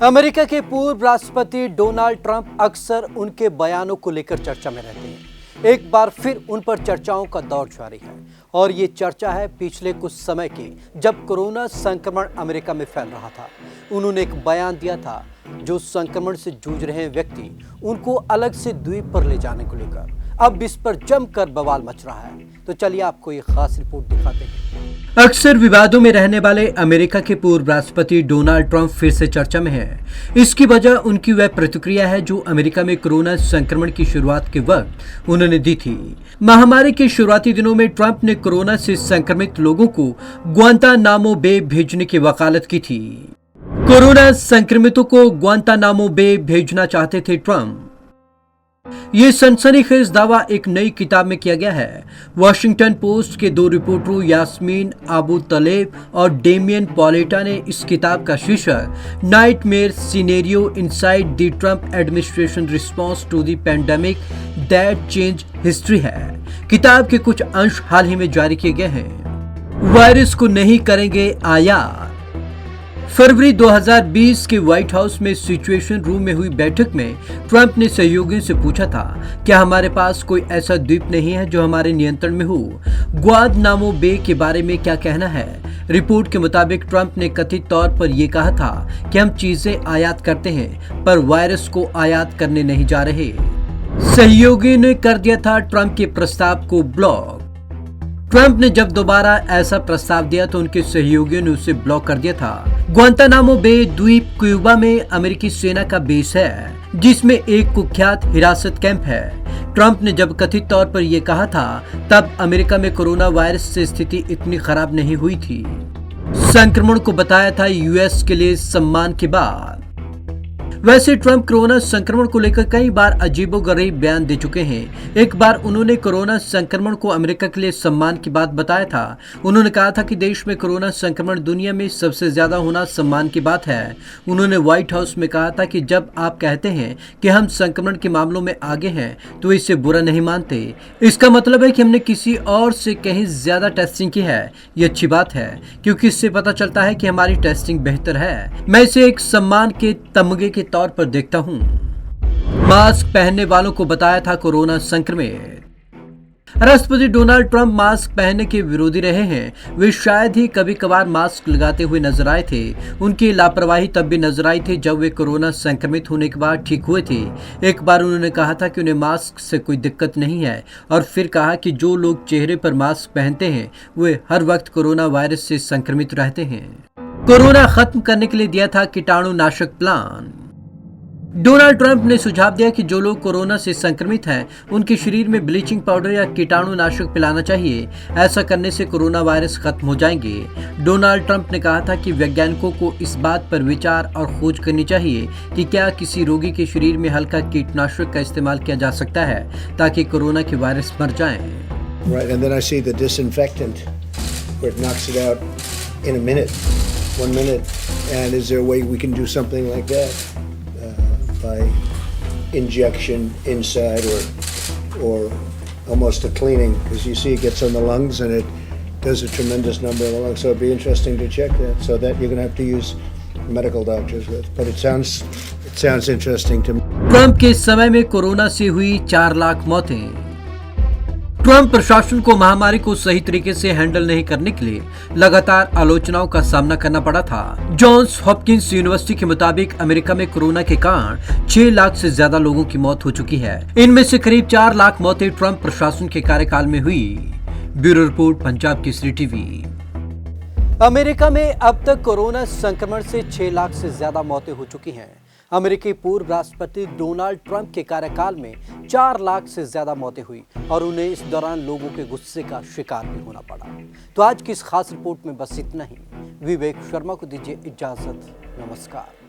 America के पूर्व राष्ट्रपति डोनाल्ड ट्रंप अक्सर उनके बयानों को लेकर चर्चा में रहते हैं। एक बार फिर उन पर चर्चाओं का दौर जारी है और ये चर्चा है पिछले कुछ समय की, जब कोरोना संक्रमण अमेरिका में फैल रहा था। उन्होंने एक बयान दिया था जो संक्रमण से जूझ रहे व्यक्ति उनको अलग से द्वीप पर ले जाने को लेकर। अब इस पर जमकर बवाल मच रहा है, तो चलिए आपको ये खास रिपोर्ट दिखाते हैं। अक्सर विवादों में रहने वाले अमेरिका के पूर्व राष्ट्रपति डोनाल्ड ट्रंप फिर से चर्चा में है। इसकी वजह उनकी वह प्रतिक्रिया है जो अमेरिका में कोरोना संक्रमण की शुरुआत के वक्त उन्होंने दी थी। महामारी के शुरुआती दिनों में ट्रंप ने कोरोना से संक्रमित लोगों को ग्वांतानामो बे भेजने की वकालत की थी। कोरोना संक्रमितों को ग्वांतानामो बे भेजना चाहते थे ट्रंप। ये सनसनीखेज दावा एक नई किताब में किया गया है। वॉशिंगटन पोस्ट के दो रिपोर्टरों यास्मीन अबू तलेब और डेमियन पॉलेटा ने इस किताब का शीर्षक nightmare scenario inside the Trump administration response to the pandemic that change history है। किताब के कुछ अंश हाल ही में जारी किए गए हैं। वायरस को नहीं करेंगे आयात। फरवरी 2020 के व्हाइट हाउस में सिचुएशन रूम में हुई बैठक में ट्रंप ने सहयोगियों से पूछा था, क्या हमारे पास कोई ऐसा द्वीप नहीं है जो हमारे नियंत्रण में हो? ग्वांतानामो बे के बारे में क्या कहना है? रिपोर्ट के मुताबिक ट्रंप ने कथित तौर पर यह कहा था कि हम चीजें आयात करते हैं पर वायरस को आयात करने नहीं जा रहे। सहयोगियों ने कर दिया था ट्रंप के प्रस्ताव को ब्लॉक। ट्रंप ने जब दोबारा ऐसा प्रस्ताव दिया तो उनके सहयोगियों ने उसे ब्लॉक कर दिया था। ग्वांतानामो बे द्वीप क्यूबा में अमेरिकी सेना का बेस है, जिसमें एक कुख्यात हिरासत कैंप है। ट्रंप ने जब कथित तौर पर यह कहा था तब अमेरिका में कोरोना वायरस से स्थिति इतनी खराब नहीं हुई थी। संक्रमण को बताया था यूएस के लिए सम्मान की बात। वैसे ट्रंप कोरोना संक्रमण को लेकर कई बार अजीबोगरीब बयान दे चुके हैं। एक बार उन्होंने कोरोना संक्रमण को अमेरिका के लिए सम्मान की बात बताया था। उन्होंने कहा था कि देश में कोरोना संक्रमण दुनिया में सबसे ज्यादा होना सम्मान की बात है। उन्होंने व्हाइट हाउस में कहा था कि जब आप कहते हैं कि हम संक्रमण के मामलों में आगे हैं तो इसे बुरा नहीं मानते। इसका मतलब है कि हमने किसी और से कहीं ज्यादा टेस्टिंग की है। ये अच्छी बात है क्योंकि इससे पता चलता है कि हमारी टेस्टिंग बेहतर है। मैं इसे एक सम्मान के तमगे के तौर पर देखता हूं। मास्क पहनने वालों को बताया था कोरोना संक्रमित। राष्ट्रपति डोनाल्ड ट्रंप मास्क पहनने के विरोधी रहे हैं। वे शायद ही कभी कभार मास्क लगाते हुए नजर आए थे। उनकी लापरवाही तब भी नजर आई थी जब वे कोरोना संक्रमित होने के बाद ठीक हुए थे। एक बार उन्होंने कहा था कि उन्हें मास्क से कोई दिक्कत नहीं है और फिर कहा कि जो लोग चेहरे पर मास्क पहनते हैं वे हर वक्त कोरोना वायरस से संक्रमित रहते हैं। कोरोना खत्म करने के लिए दिया था कीटाणुनाशक प्लान। डोनाल्ड ट्रंप ने सुझाव दिया कि जो लोग कोरोना से संक्रमित हैं उनके शरीर में ब्लीचिंग पाउडर या कीटाणुनाशक पिलाना चाहिए। ऐसा करने से कोरोना वायरस खत्म हो जाएंगे। डोनाल्ड ट्रंप ने कहा था कि वैज्ञानिकों को इस बात पर विचार और खोज करनी चाहिए कि क्या किसी रोगी के शरीर में हल्का कीटनाशक का इस्तेमाल किया जा सकता है ताकि कोरोना के वायरस मर जाएं। Right, and then I see the disinfectant where it knocks it out in a minute, 1 minute. And is there a way we can do something like that? By injection inside or almost a cleaning, because you see it gets on the lungs and it does a tremendous number of the lungs, so it'd be interesting to check that. So that you're going to have to use medical doctors with, but it sounds interesting to me. Trump के समय में corona से हुई 4 लाख मौतें। Trump प्रशासन को महामारी को सही तरीके से हैंडल नहीं करने के लिए लगातार आलोचनाओं का सामना करना पड़ा था। जॉन्स हॉपकिंस यूनिवर्सिटी के मुताबिक अमेरिका में कोरोना के कारण 6 लाख से ज्यादा लोगों की मौत हो चुकी है। इनमें से करीब 4 लाख मौतें ट्रंप प्रशासन के कार्यकाल में हुई। Bureau report, Punjab Kesari TV. America में अब तक कोरोना संक्रमण से 6 लाख से ज्यादा मौतें हो चुकी हैं। अमेरिकी पूर्व राष्ट्रपति डोनाल्ड ट्रंप के कार्यकाल में 4 लाख से ज्यादा मौतें हुई और उन्हें इस दौरान लोगों के गुस्से का शिकार भी होना पड़ा। तो आज की इस खास रिपोर्ट में बस इतना ही। विवेक शर्मा को दीजिए इजाजत। नमस्कार।